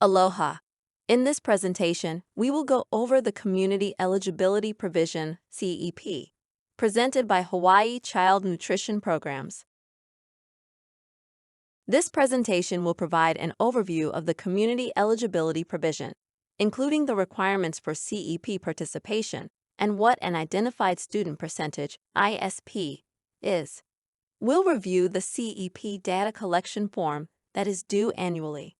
Aloha! In this presentation, we will go over the Community Eligibility Provision (CEP), presented by Hawaii Child Nutrition Programs. This presentation will provide an overview of the Community Eligibility Provision, including the requirements for CEP participation and what an Identified Student Percentage (ISP) is. We'll review the CEP data collection form that is due annually.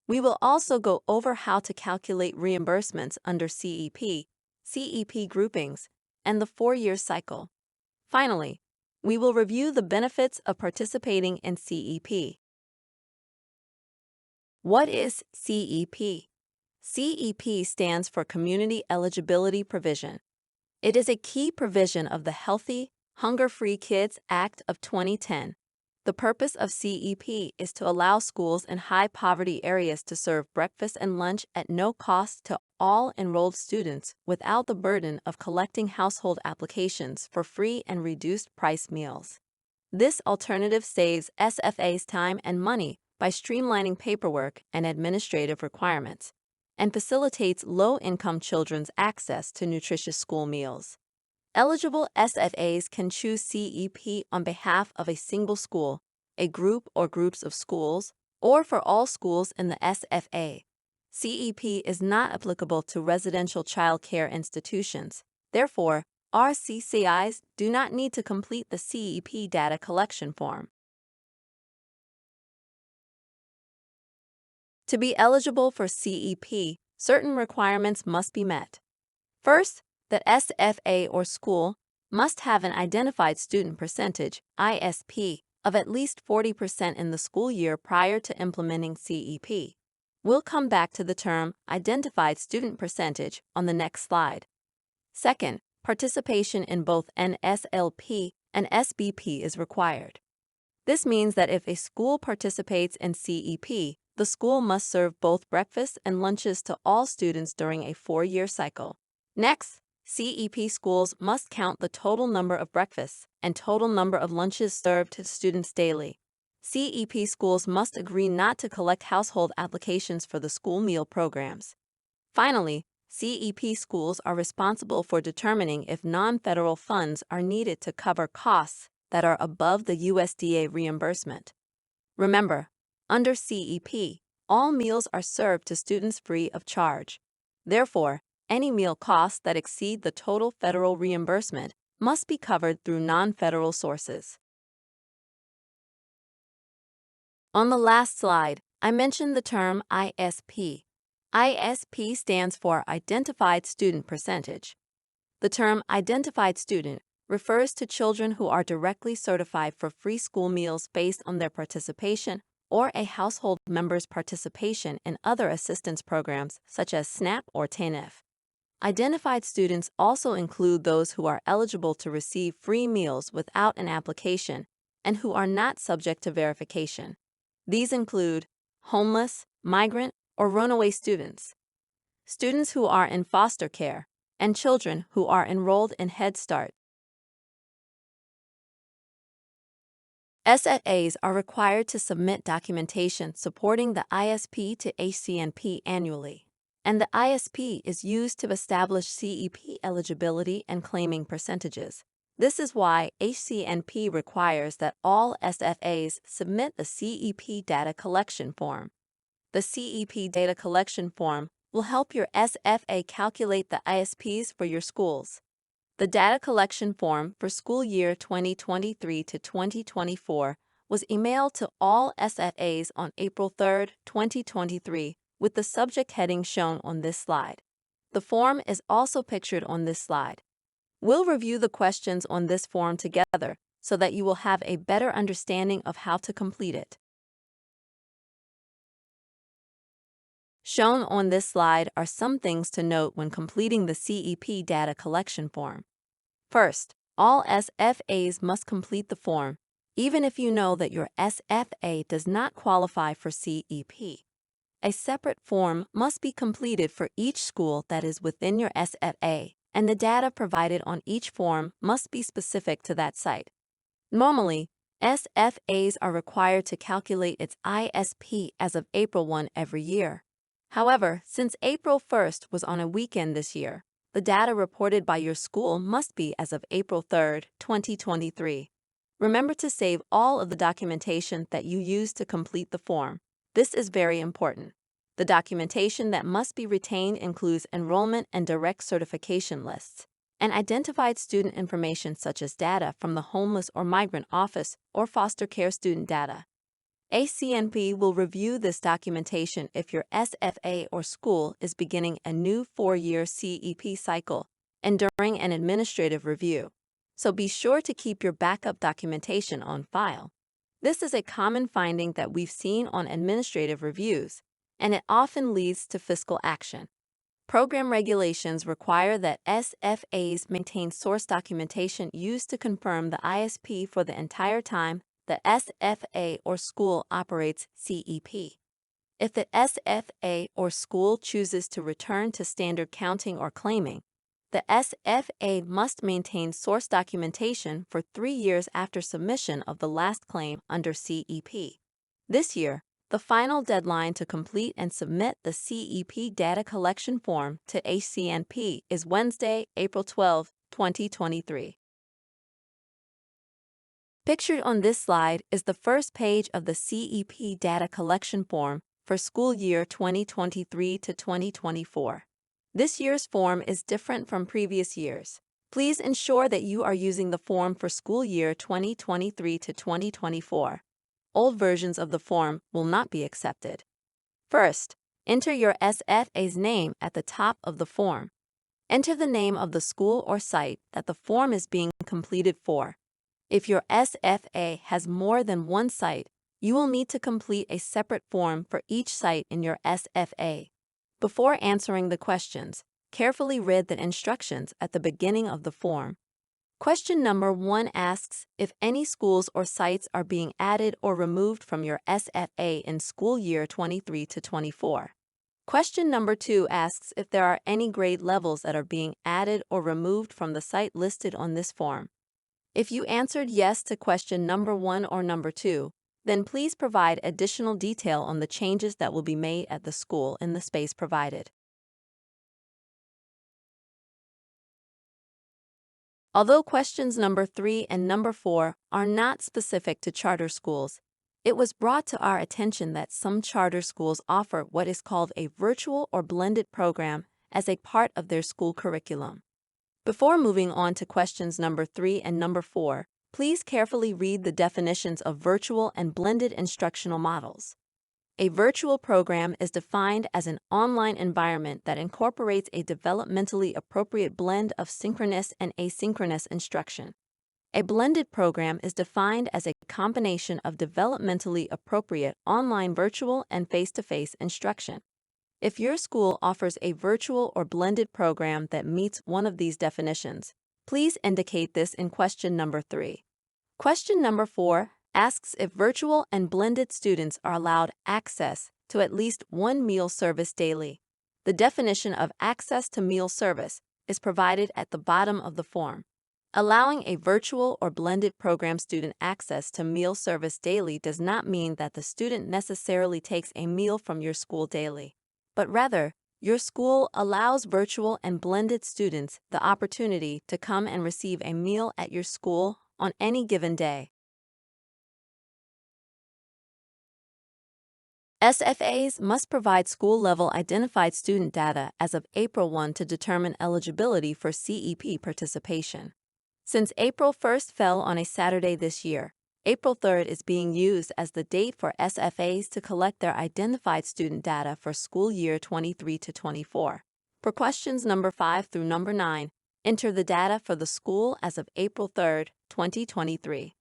We will also go over how to calculate reimbursements under CEP, CEP groupings, and the 4-year cycle. Finally, we will review the benefits of participating in CEP. What is CEP? CEP stands for Community Eligibility Provision. It is a key provision of the Healthy, Hunger-Free Kids Act of 2010. The purpose of CEP is to allow schools in high-poverty areas to serve breakfast and lunch at no cost to all enrolled students without the burden of collecting household applications for free and reduced-price meals. This alternative saves SFAs time and money by streamlining paperwork and administrative requirements, and facilitates low-income children's access to nutritious school meals. Eligible SFAs can choose CEP on behalf of a single school, a group or groups of schools, or for all schools in the SFA. CEP is not applicable to residential child care institutions. Therefore, RCCIs do not need to complete the CEP data collection form. To be eligible for CEP, certain requirements must be met. First, that SFA or school must have an Identified Student Percentage (ISP) of at least 40% in the school year prior to implementing CEP. We'll come back to the term Identified Student Percentage on the next slide. Second, participation in both NSLP and SBP is required. This means that if a school participates in CEP, the school must serve both breakfast and lunches to all students during a 4-year cycle. Next, CEP schools must count the total number of breakfasts and total number of lunches served to students daily. CEP schools must agree not to collect household applications for the school meal programs. Finally, CEP schools are responsible for determining if non-federal funds are needed to cover costs that are above the USDA reimbursement. Remember, under CEP, all meals are served to students free of charge. Therefore, any meal costs that exceed the total federal reimbursement must be covered through non-federal sources. On the last slide, I mentioned the term ISP. ISP stands for Identified Student Percentage. The term Identified Student refers to children who are directly certified for free school meals based on their participation or a household member's participation in other assistance programs such as SNAP or TANF. Identified students also include those who are eligible to receive free meals without an application and who are not subject to verification. These include homeless, migrant, or runaway students, students who are in foster care, and children who are enrolled in Head Start. SFAs are required to submit documentation supporting the ISP to HCNP annually, and the ISP is used to establish CEP eligibility and claiming percentages. This is why HCNP requires that all SFAs submit the CEP data collection form. The CEP data collection form will help your SFA calculate the ISPs for your schools. The data collection form for school year 2023 to 2024 was emailed to all SFAs on April 3, 2023, with the subject heading shown on this slide. The form is also pictured on this slide. We'll review the questions on this form together so that you will have a better understanding of how to complete it. Shown on this slide are some things to note when completing the CEP data collection form. First, all SFAs must complete the form, even if you know that your SFA does not qualify for CEP. A separate form must be completed for each school that is within your SFA, and the data provided on each form must be specific to that site. Normally, SFAs are required to calculate its ISP as of April 1 every year. However, since April 1st was on a weekend this year, the data reported by your school must be as of April 3rd, 2023. Remember to save all of the documentation that you used to complete the form. This is very important. The documentation that must be retained includes enrollment and direct certification lists, and identified student information such as data from the homeless or migrant office or foster care student data. ACNP will review this documentation if your SFA or school is beginning a new 4-year CEP cycle and during an administrative review. So be sure to keep your backup documentation on file. This is a common finding that we've seen on administrative reviews, and it often leads to fiscal action. Program regulations require that SFAs maintain source documentation used to confirm the ISP for the entire time the SFA or school operates CEP. If the SFA or school chooses to return to standard counting or claiming, the SFA must maintain source documentation for 3 years after submission of the last claim under CEP. This year, the final deadline to complete and submit the CEP data collection form to ACNP is Wednesday, April 12, 2023. Pictured on this slide is the first page of the CEP data collection form for school year 2023 to 2024. This year's form is different from previous years. Please ensure that you are using the form for school year 2023 to 2024. Old versions of the form will not be accepted. First, enter your SFA's name at the top of the form. Enter the name of the school or site that the form is being completed for. If your SFA has more than one site, you will need to complete a separate form for each site in your SFA. Before answering the questions, carefully read the instructions at the beginning of the form. Question number 1 asks if any schools or sites are being added or removed from your SFA in school year 23 to 24. Question number 2 asks if there are any grade levels that are being added or removed from the site listed on this form. If you answered yes to question number 1 or number 2, then please provide additional detail on the changes that will be made at the school in the space provided. Although questions number 3 and number 4 are not specific to charter schools, it was brought to our attention that some charter schools offer what is called a virtual or blended program as a part of their school curriculum. Before moving on to questions number 3 and number 4, please carefully read the definitions of virtual and blended instructional models. A virtual program is defined as an online environment that incorporates a developmentally appropriate blend of synchronous and asynchronous instruction. A blended program is defined as a combination of developmentally appropriate online virtual and face-to-face instruction. If your school offers a virtual or blended program that meets one of these definitions, please indicate this in question number 3. Question number 4 asks if virtual and blended students are allowed access to at least one meal service daily. The definition of access to meal service is provided at the bottom of the form. Allowing a virtual or blended program student access to meal service daily does not mean that the student necessarily takes a meal from your school daily, but rather, your school allows virtual and blended students the opportunity to come and receive a meal at your school on any given day. SFAs must provide school-level identified student data as of April 1 to determine eligibility for CEP participation. Since April 1st fell on a Saturday this year, April 3rd is being used as the date for SFAs to collect their identified student data for school year 23 to 24. For questions number 5 through number 9, enter the data for the school as of April 3rd, 2023.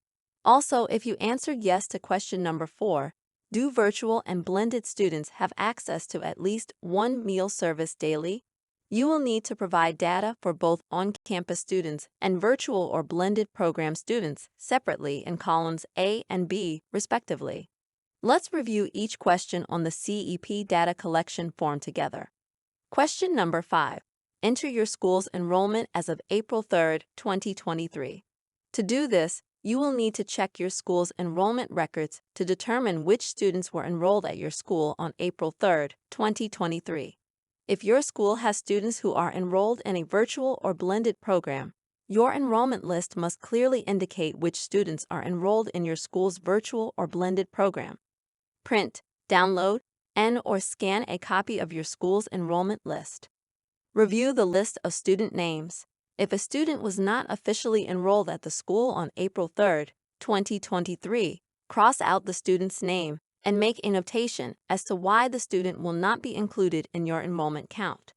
Also, if you answered yes to question number 4, do virtual and blended students have access to at least one meal service daily? You will need to provide data for both on-campus students and virtual or blended program students separately in columns A and B, respectively. Let's review each question on the CEP data collection form together. Question number 5. Enter your school's enrollment as of April 3rd, 2023. To do this, you will need to check your school's enrollment records to determine which students were enrolled at your school on April 3, 2023. If your school has students who are enrolled in a virtual or blended program, your enrollment list must clearly indicate which students are enrolled in your school's virtual or blended program. Print, download, and/or scan a copy of your school's enrollment list. Review the list of student names. If a student was not officially enrolled at the school on April 3, 2023, cross out the student's name and make a notation as to why the student will not be included in your enrollment count.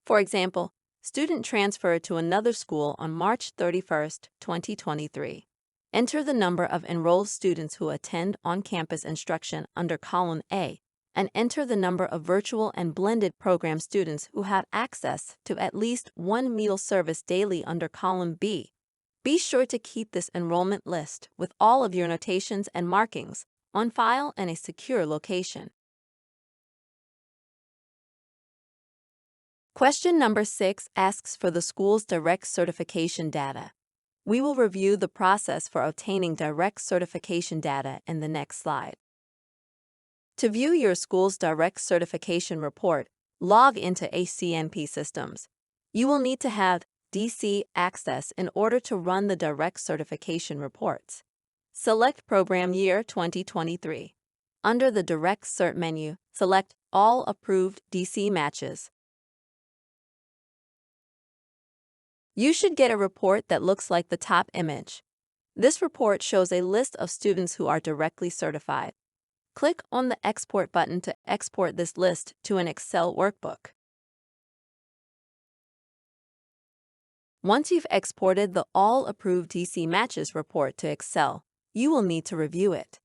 For example, student transferred to another school on March 31, 2023. Enter the number of enrolled students who attend on-campus instruction under column A, and enter the number of virtual and blended program students who have access to at least one meal service daily under column B. Be sure to keep this enrollment list with all of your notations and markings on file in a secure location. Question number 6 asks for the school's direct certification data. We will review the process for obtaining direct certification data in the next slide. To view your school's direct certification report, log into CEP systems. You will need to have DC access in order to run the direct certification reports. Select Program Year 2023. Under the Direct Cert menu, select All Approved DC Matches. You should get a report that looks like the top image. This report shows a list of students who are directly certified. Click on the Export button to export this list to an Excel workbook. Once you've exported the All Approved DC Matches report to Excel, you will need to review it.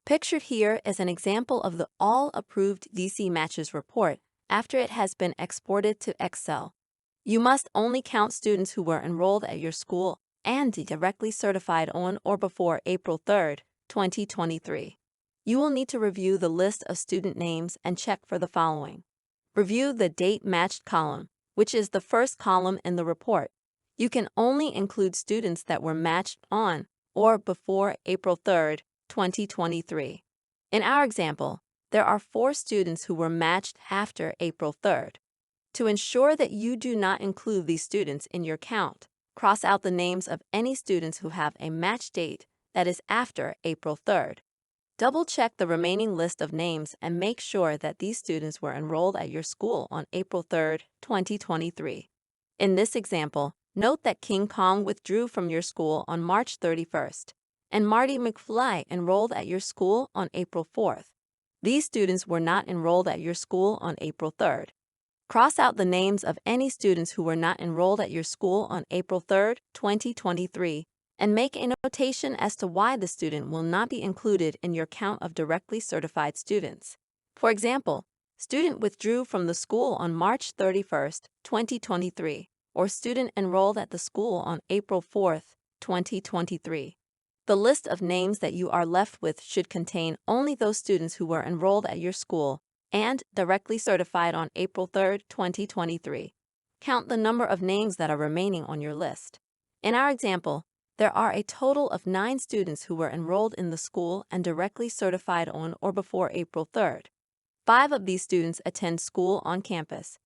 Pictured here is an example of the All Approved DC Matches report after it has been exported to Excel. You must only count students who were enrolled at your school and directly certified on or before April 3, 2023. You will need to review the list of student names and check for the following. Review the Date Matched column, which is the first column in the report. You can only include students that were matched on or before April 3, 2023. In our example, there are 4 students who were matched after April 3. To ensure that you do not include these students in your count, cross out the names of any students who have a match date that is after April 3. Double-check the remaining list of names and make sure that these students were enrolled at your school on April 3, 2023. In this example, note that King Kong withdrew from your school on March 31, and Marty McFly enrolled at your school on April 4. These students were not enrolled at your school on April 3. Cross out the names of any students who were not enrolled at your school on April 3, 2023, and make a notation as to why the student will not be included in your count of directly certified students. For example, student withdrew from the school on March 31, 2023, or student enrolled at the school on April 4, 2023. The list of names that you are left with should contain only those students who were enrolled at your school and directly certified on April 3, 2023. Count the number of names that are remaining on your list. In our example, there are a total of 9 students who were enrolled in the school and directly certified on or before April 3. 5 of these students attend school on campus.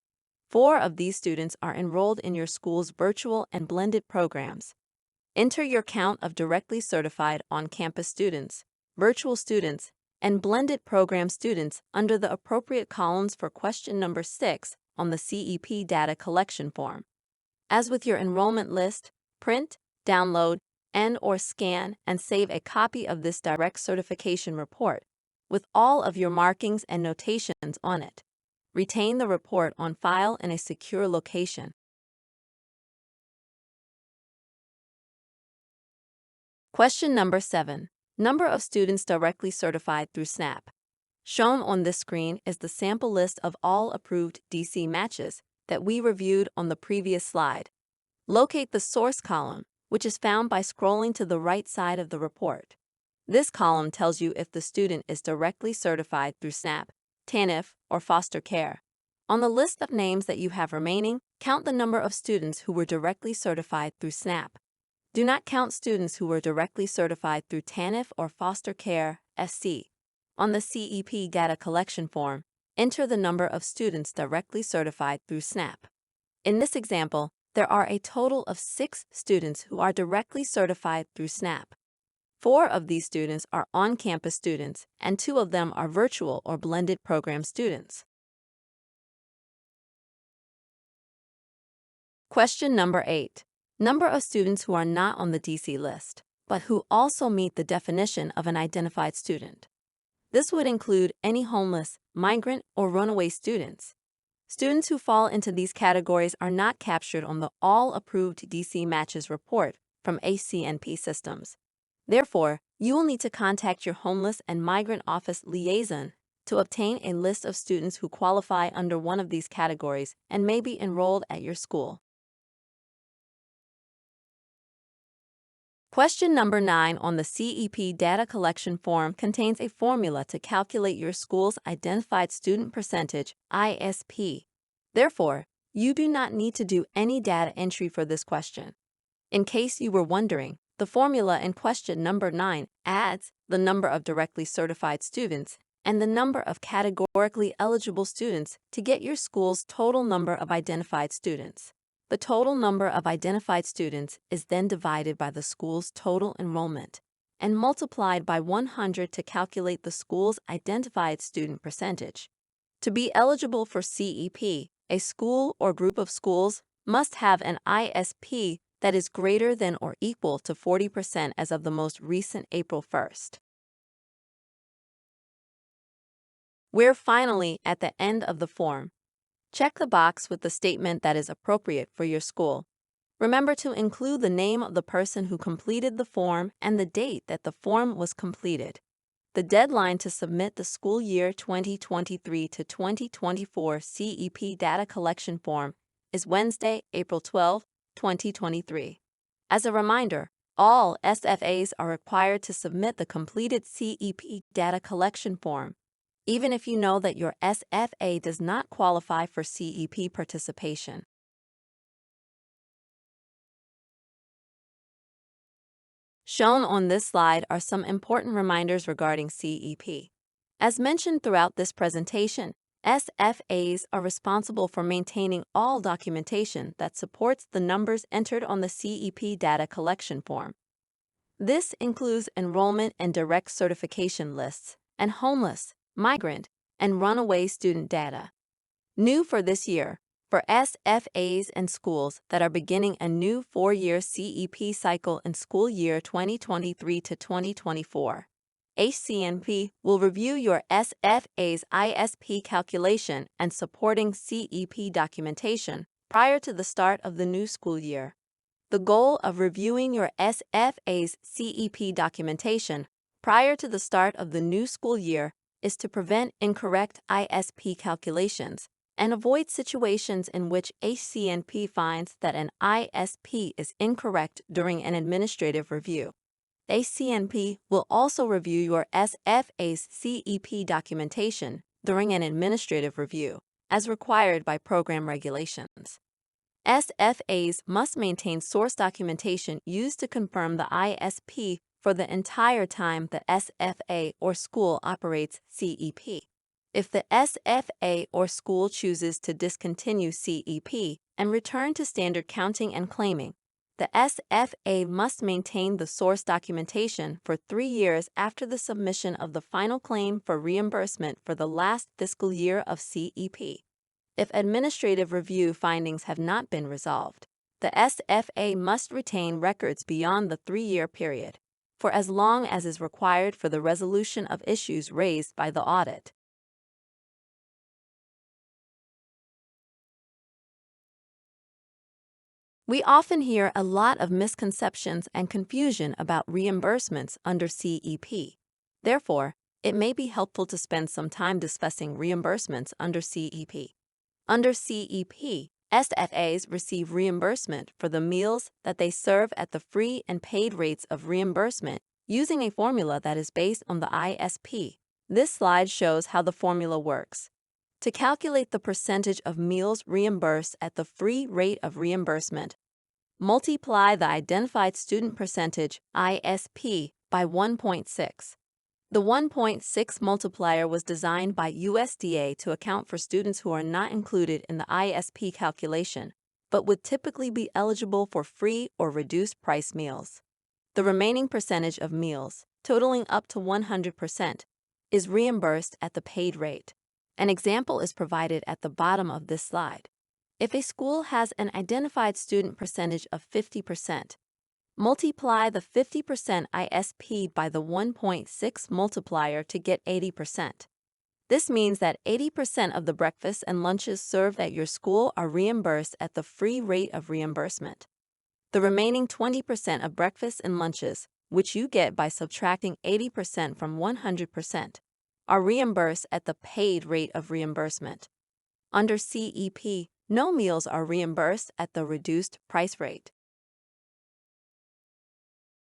4 of these students are enrolled in your school's virtual and blended programs. Enter your count of directly certified on-campus students, virtual students, and blended program students under the appropriate columns for question number 6 on the CEP data collection form. As with your enrollment list, print, download, and/or scan and save a copy of this direct certification report with all of your markings and notations on it. Retain the report on file in a secure location. Question number 7. Number of students directly certified through SNAP. Shown on this screen is the sample list of all approved DC matches that we reviewed on the previous slide. Locate the source column, which is found by scrolling to the right side of the report. This column tells you if the student is directly certified through SNAP, TANF, or foster care. On the list of names that you have remaining, count the number of students who were directly certified through SNAP. Do not count students who were directly certified through TANF or foster care, SC. On the CEP data collection form, enter the number of students directly certified through SNAP. In this example, there are a total of 6 students who are directly certified through SNAP. 4 of these students are on-campus students, and 2 of them are virtual or blended program students. Question number 8. Number of students who are not on the DC list, but who also meet the definition of an identified student. This would include any homeless, migrant, or runaway students. Students who fall into these categories are not captured on the All Approved DC Matches report from ACNP systems. Therefore, you will need to contact your homeless and migrant office liaison to obtain a list of students who qualify under one of these categories and may be enrolled at your school. Question number 9 on the CEP data collection form contains a formula to calculate your school's identified student percentage, ISP. Therefore, you do not need to do any data entry for this question. In case you were wondering, the formula in question number 9 adds the number of directly certified students and the number of categorically eligible students to get your school's total number of identified students. The total number of identified students is then divided by the school's total enrollment and multiplied by 100 to calculate the school's identified student percentage. To be eligible for CEP, a school or group of schools must have an ISP that is greater than or equal to 40% as of the most recent April 1st. We're finally at the end of the form. Check the box with the statement that is appropriate for your school. Remember to include the name of the person who completed the form and the date that the form was completed. The deadline to submit the school year 2023 to 2024 CEP data collection form is Wednesday, April 12, 2023. As a reminder, all SFAs are required to submit the completed CEP data collection form, even if you know that your SFA does not qualify for CEP participation. Shown on this slide are some important reminders regarding CEP. As mentioned throughout this presentation, SFAs are responsible for maintaining all documentation that supports the numbers entered on the CEP data collection form. This includes enrollment and direct certification lists and homeless, migrant, and runaway student data. New for this year, for SFAs and schools that are beginning a new 4-year CEP cycle in school year 2023 to 2024, ACNP will review your SFA's ISP calculation and supporting CEP documentation prior to the start of the new school year. The goal of reviewing your SFA's CEP documentation prior to the start of the new school year is to prevent incorrect ISP calculations and avoid situations in which ACNP finds that an ISP is incorrect during an administrative review. ACNP will also review your SFA's CEP documentation during an administrative review, as required by program regulations. SFAs must maintain source documentation used to confirm the ISP for the entire time the SFA or school operates CEP. If the SFA or school chooses to discontinue CEP and return to standard counting and claiming, the SFA must maintain the source documentation for 3 years after the submission of the final claim for reimbursement for the last fiscal year of CEP. If administrative review findings have not been resolved, the SFA must retain records beyond the 3-year period, for as long as is required for the resolution of issues raised by the audit. We often hear a lot of misconceptions and confusion about reimbursements under CEP. Therefore, it may be helpful to spend some time discussing reimbursements under CEP. Under CEP, SFAs receive reimbursement for the meals that they serve at the free and paid rates of reimbursement using a formula that is based on the ISP. This slide shows how the formula works. To calculate the percentage of meals reimbursed at the free rate of reimbursement, multiply the identified student percentage, ISP, by 1.6. The 1.6 multiplier was designed by USDA to account for students who are not included in the ISP calculation, but would typically be eligible for free or reduced price meals. The remaining percentage of meals, totaling up to 100%, is reimbursed at the paid rate. An example is provided at the bottom of this slide. If a school has an identified student percentage of 50%, multiply the 50% ISP by the 1.6 multiplier to get 80%. This means that 80% of the breakfasts and lunches served at your school are reimbursed at the free rate of reimbursement. The remaining 20% of breakfasts and lunches, which you get by subtracting 80% from 100%, are reimbursed at the paid rate of reimbursement. Under CEP, no meals are reimbursed at the reduced price rate.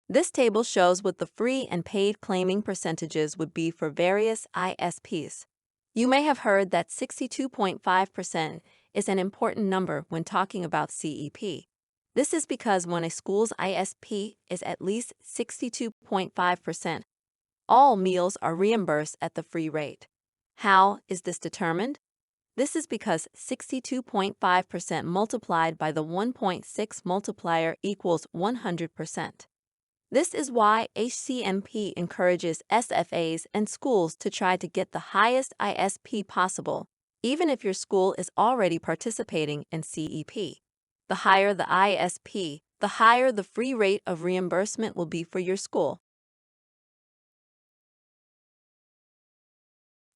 This table shows what the free and paid claiming percentages would be for various ISPs. You may have heard that 62.5% is an important number when talking about CEP. This is because when a school's ISP is at least 62.5%, all meals are reimbursed at the free rate. How is this determined? This is because 62.5% multiplied by the 1.6 multiplier equals 100%. This is why HCMP encourages SFAs and schools to try to get the highest ISP possible, even if your school is already participating in CEP. The higher the ISP, the higher the free rate of reimbursement will be for your school.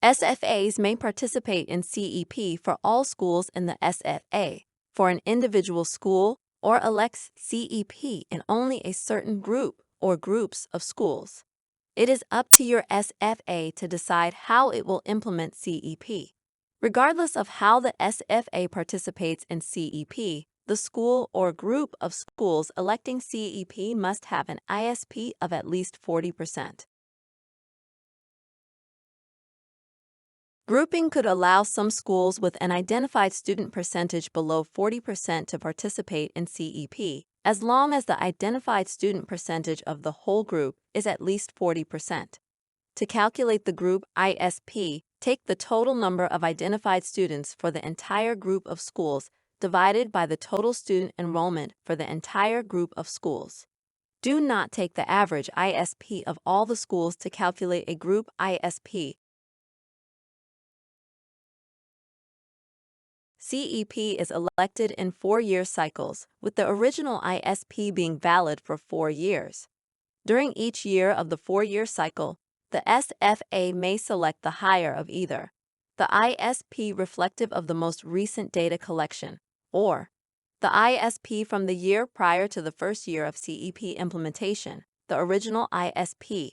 SFAs may participate in CEP for all schools in the SFA, for an individual school, or elects CEP in only a certain group or groups of schools. It is up to your SFA to decide how it will implement CEP. Regardless of how the SFA participates in CEP, the school or group of schools electing CEP must have an ISP of at least 40%. Grouping could allow some schools with an identified student percentage below 40% to participate in CEP, as long as the identified student percentage of the whole group is at least 40%. To calculate the group ISP, take the total number of identified students for the entire group of schools divided by the total student enrollment for the entire group of schools. Do not take the average ISP of all the schools to calculate a group ISP. CEP is elected in 4-year cycles, with the original ISP being valid for 4 years. During each year of the 4-year cycle, the SFA may select the higher of either the ISP reflective of the most recent data collection, or the ISP from the year prior to the first year of CEP implementation, the original ISP.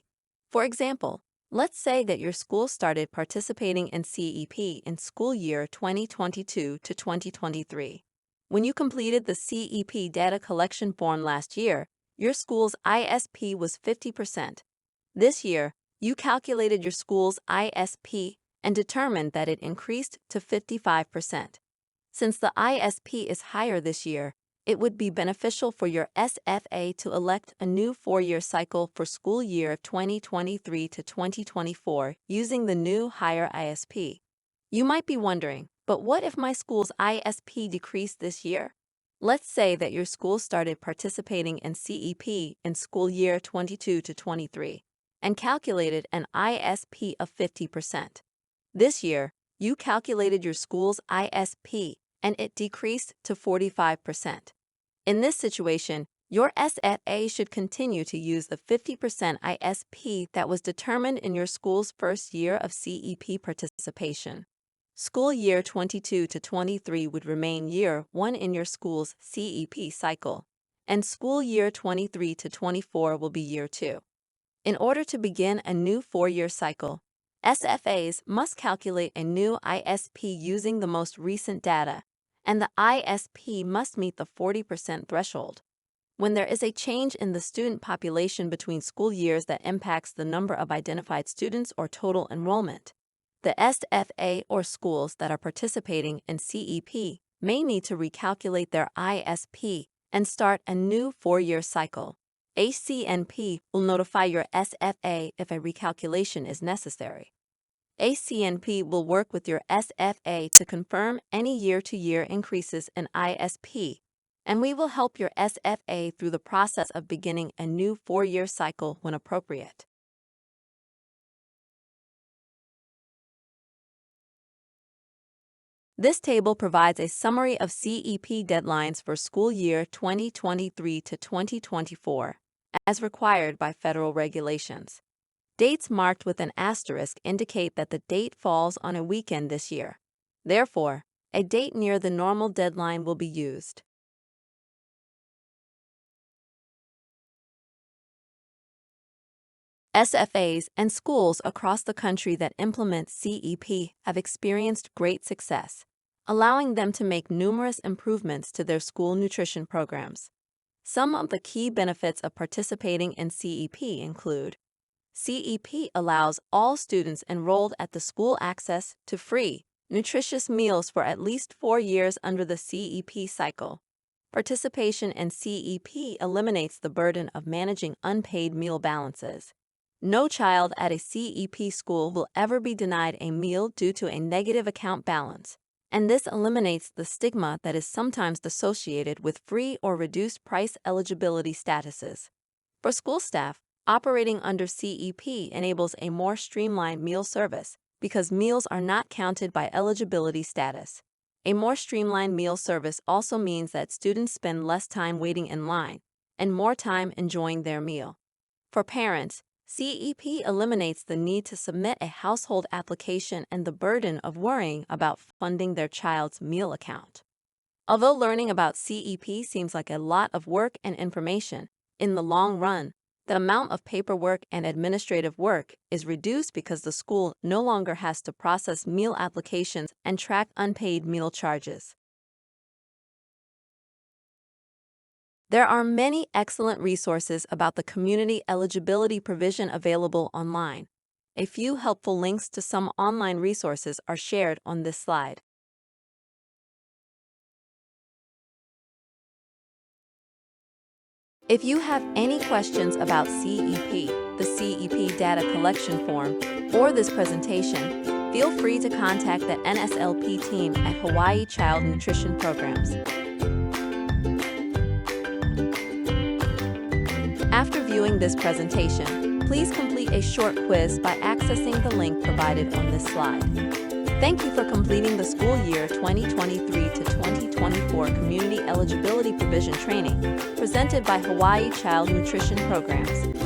For example, let's say that your school started participating in CEP in school year 2022 to 2023. When you completed the CEP data collection form last year, your school's ISP was 50%. This year, you calculated your school's ISP and determined that it increased to 55%. Since the ISP is higher this year, it would be beneficial for your SFA to elect a new 4-year cycle for school year 2023 to 2024 using the new higher ISP. You might be wondering, but what if my school's ISP decreased this year? Let's say that your school started participating in CEP in school year 22 to 23 and calculated an ISP of 50%. This year, you calculated your school's ISP and it decreased to 45%. In this situation, your SFA should continue to use the 50% ISP that was determined in your school's first year of CEP participation. School year 22 to 23 would remain year 1 in your school's CEP cycle, and school year 23 to 24 will be year 2. In order to begin a new 4-year cycle, SFAs must calculate a new ISP using the most recent data, and the ISP must meet the 40% threshold. When there is a change in the student population between school years that impacts the number of identified students or total enrollment, the SFA or schools that are participating in CEP may need to recalculate their ISP and start a new 4-year cycle. ACNP will notify your SFA if a recalculation is necessary. ACNP will work with your SFA to confirm any year-to-year increases in ISP, and we will help your SFA through the process of beginning a new 4-year cycle when appropriate. This table provides a summary of CEP deadlines for school year 2023 to 2024, as required by federal regulations. Dates marked with an asterisk indicate that the date falls on a weekend this year. Therefore, a date near the normal deadline will be used. SFAs and schools across the country that implement CEP have experienced great success, allowing them to make numerous improvements to their school nutrition programs. Some of the key benefits of participating in CEP include: CEP allows all students enrolled at the school access to free, nutritious meals for at least 4 years under the CEP cycle. Participation in CEP eliminates the burden of managing unpaid meal balances. No child at a CEP school will ever be denied a meal due to a negative account balance, and this eliminates the stigma that is sometimes associated with free or reduced price eligibility statuses. For school staff, operating under CEP enables a more streamlined meal service because meals are not counted by eligibility status. A more streamlined meal service also means that students spend less time waiting in line and more time enjoying their meal. For parents, CEP eliminates the need to submit a household application and the burden of worrying about funding their child's meal account. Although learning about CEP seems like a lot of work and information, in the long run, the amount of paperwork and administrative work is reduced because the school no longer has to process meal applications and track unpaid meal charges. There are many excellent resources about the community eligibility provision available online. A few helpful links to some online resources are shared on this slide. If you have any questions about CEP, the CEP data collection form, or this presentation, feel free to contact the NSLP team at Hawaii Child Nutrition Programs. After viewing this presentation, please complete a short quiz by accessing the link provided on this slide. Thank you for completing the school year 2023 to 2024 Community Eligibility Provision Training, presented by Hawaii Child Nutrition Programs.